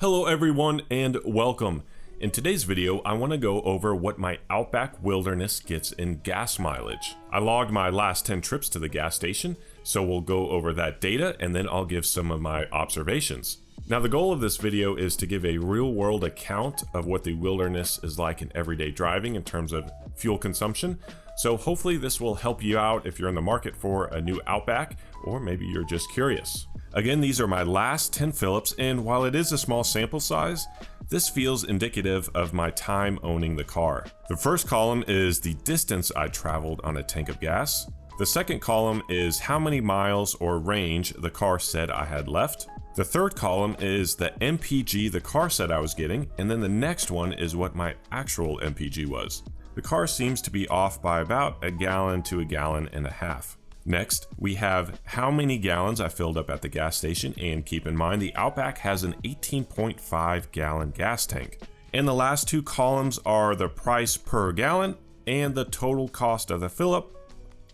Hello everyone and welcome. In today's video, I want to go over what my Outback Wilderness gets in gas mileage. I logged my last 10 trips to the gas station, so we'll go over that data and then I'll give some of my observations. Now the goal of this video is to give a real-world account of what the Wilderness is like in everyday driving in terms of fuel consumption. So hopefully this will help you out if you're in the market for a new Outback, or maybe you're just curious. Again, these are my last 10 fill-ups, and while it is a small sample size, this feels indicative of my time owning the car. The first column is the distance I traveled on a tank of gas. The second column is how many miles or range the car said I had left. The third column is the MPG the car said I was getting, and then the next one is what my actual MPG was. The car seems to be off by about a gallon to a gallon and a half. Next, we have how many gallons I filled up at the gas station, and keep in mind the Outback has an 18.5 gallon gas tank. And the last two columns are the price per gallon and the total cost of the fill-up.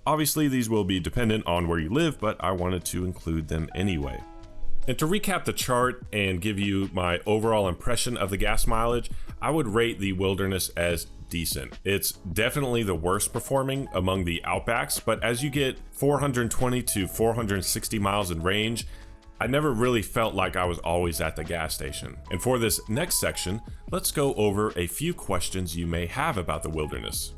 Obviously these will be dependent on where you live, but I wanted to include them anyway. And to recap the chart and give you my overall impression of the gas mileage, I would rate the Wilderness as decent. It's definitely the worst performing among the Outbacks, but as you get 420 to 460 miles in range, I never really felt like I was always at the gas station. And for this next section, let's go over a few questions you may have about the Wilderness.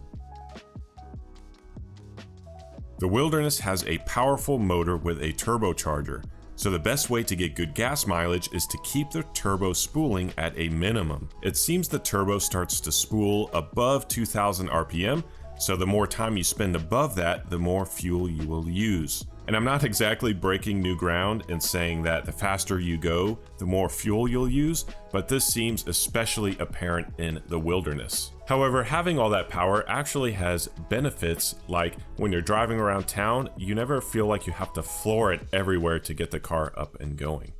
The Wilderness has a powerful motor with a turbocharger. So the best way to get good gas mileage is to keep the turbo spooling at a minimum. It seems the turbo starts to spool above 2000 RPM, so the more time you spend above that, the more fuel you will use. And I'm not exactly breaking new ground in saying that the faster you go, the more fuel you'll use, but this seems especially apparent in the Wilderness. However, having all that power actually has benefits, like when you're driving around town, you never feel like you have to floor it everywhere to get the car up and going.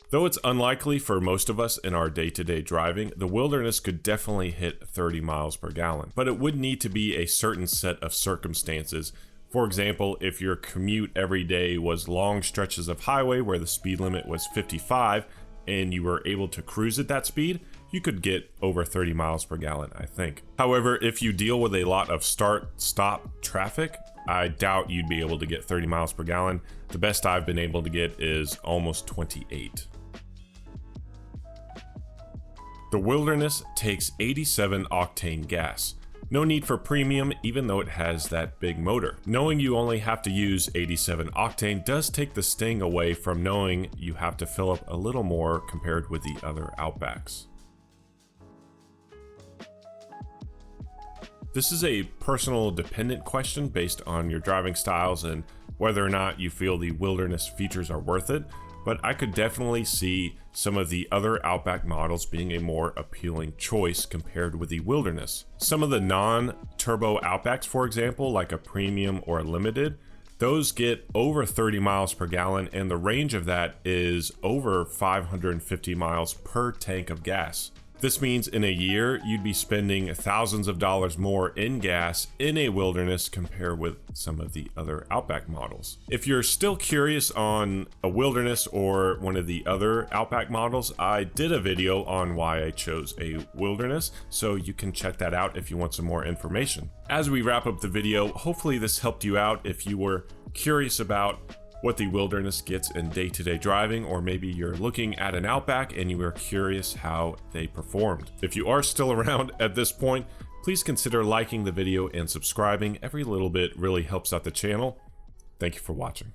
Though it's unlikely for most of us in our day-to-day driving, the Wilderness could definitely hit 30 miles per gallon, but it would need to be a certain set of circumstances. For example, if your commute every day was long stretches of highway where the speed limit was 55 and you were able to cruise at that speed, you could get over 30 miles per gallon, I think. However, if you deal with a lot of start-stop traffic, I doubt you'd be able to get 30 miles per gallon. The best I've been able to get is almost 28. The Wilderness takes 87 octane gas. No need for premium, even though it has that big motor. Knowing you only have to use 87 octane does take the sting away from knowing you have to fill up a little more compared with the other Outbacks. This is a personal dependent question based on your driving styles and whether or not you feel the Wilderness features are worth it, but I could definitely see some of the other Outback models being a more appealing choice compared with the Wilderness. Some of the non-turbo Outbacks, for example, like a Premium or a Limited, those get over 30 miles per gallon, and the range of that is over 550 miles per tank of gas. This means in a year, you'd be spending thousands of dollars more in gas in a Wilderness compared with some of the other Outback models. If you're still curious on a Wilderness or one of the other Outback models, I did a video on why I chose a Wilderness, so you can check that out if you want some more information. As we wrap up the video, hopefully this helped you out if you were curious about what the Wilderness gets in day-to-day driving, or maybe you're looking at an Outback and you are curious how they performed. If you are still around at this point, please consider liking the video and subscribing. Every little bit really helps out the channel. Thank you for watching.